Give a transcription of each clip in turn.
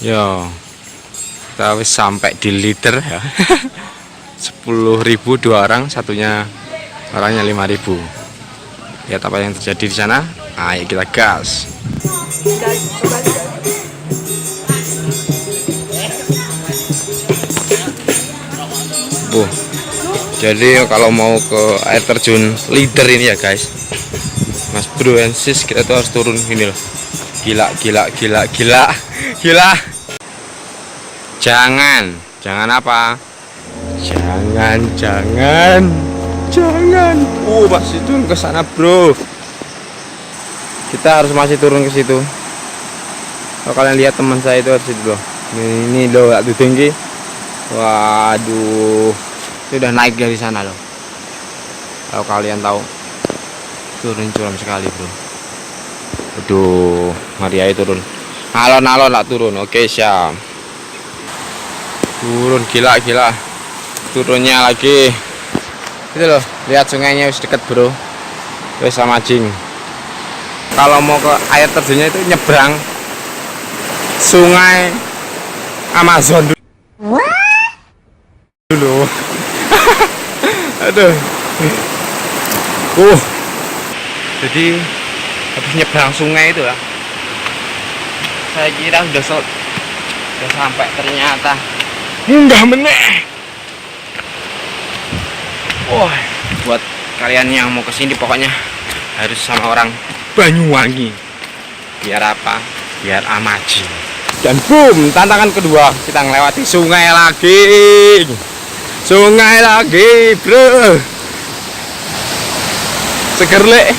Yo, kita wis sampai di leader ya. 10.000 dua orang, satunya orangnya 5.000. Lihat apa yang terjadi di sana. Ayo kita gas. Jadi kalau mau ke air terjun leader ini ya guys, Mas Bro and Sis, kita tuh harus turun ini loh. Gila. Jangan apa? Jangan. Masih turun ke sana, Bro. Kita harus masih turun ke situ. Kalau kalian lihat teman saya itu harus itu loh. Ini loh, agak tinggi. Waduh. Itu udah naik dari sana loh. Kalau kalian tahu, turun curam sekali, Bro. Aduh, Maria turun. Alon-alon lah turun. Oke, siap. Turun gila. Turunnya lagi. Itu loh, lihat sungainya wis deket, Bro. Wis sama jing. Kalau mau ke air terjunnya itu nyebrang sungai Amazon dulu. Aduh. Jadi habis nyebrang sungai itu lah. Saya kira sudah sampai, ternyata munggah meneh. Buat kalian yang mau kesini pokoknya harus sama orang Banyuwangi. Biar apa? Biar amaji. Dan boom, tantangan kedua, kita ngelewati sungai lagi. Bro. Seger lek.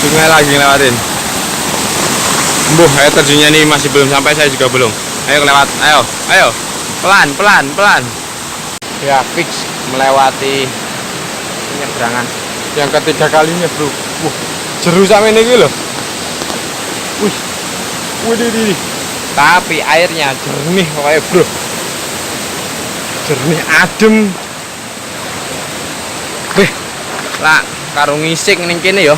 Sungai lagi ngelewatin. Air terjunnya nih masih belum sampai, saya juga belum. Ayo lewat, ayo. Pelan. Ya, fix melewati penyeberangan yang ketiga kalinya, Bro. Jeru sampe ini loh. Widih. Tapi airnya jernih pokoknya, Bro. Jernih, adem. Lah, karo ngisik ning kene ya.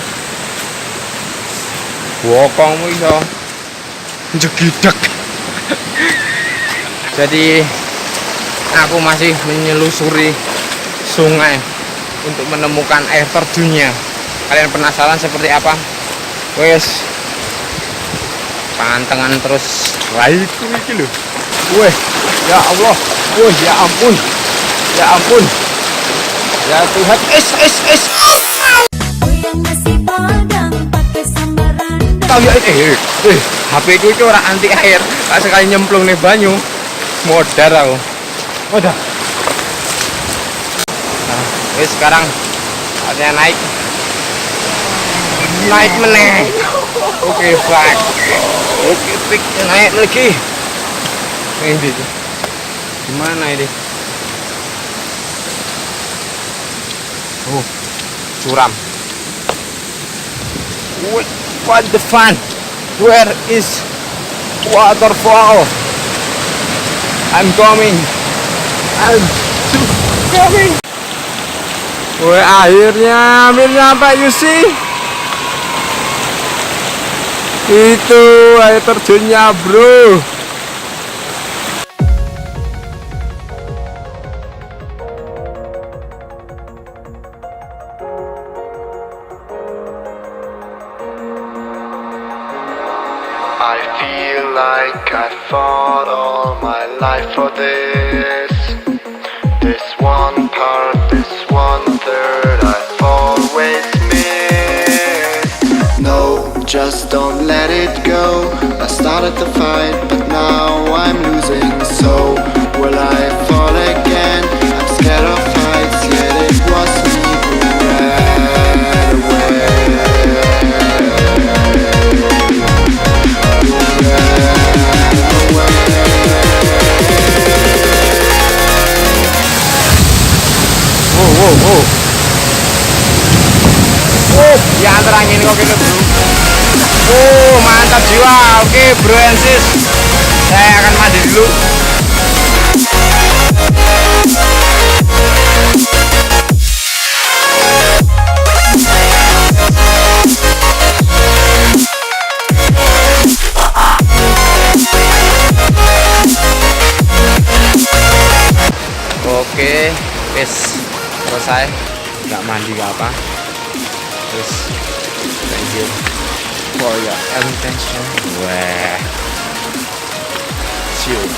Wokongmu iso jegidak. Jadi aku masih menyelusuri sungai untuk menemukan air terjunnya. Kalian penasaran seperti apa? Wes, pantengan terus. Itu iki lho. Ya Allah. Ya ampun. Ya Tuhan. Tahu ya HP ku itu orang anti air. Tak sekali nyemplung nih banyu. Modar aku. Nah, sekarang saatnya naik meneh. Oke, baik. Oke, naik lagi. Ini gimana ini? Curam. What the fun? Where is waterfall? I'm coming. Akhirnya sampai, you see. Itu air terjunnya, Bro. I feel like I fought all my life for this. This one part, this 1/3 I've always missed. No, just don't let it go. I started the fight, but now I'm losing. So will I fall again? I'm scared of heights, yet it was me who ran away. Ya antara angin kok gitu, Bro. Mantap jiwa. Oke, Bro and Sis, saya akan mandi dulu. selesai, nggak mandi nggak apa. Terus thank you for your attention. Wah, cium.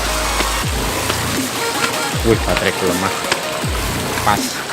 Wih, baterai lemah. Pas.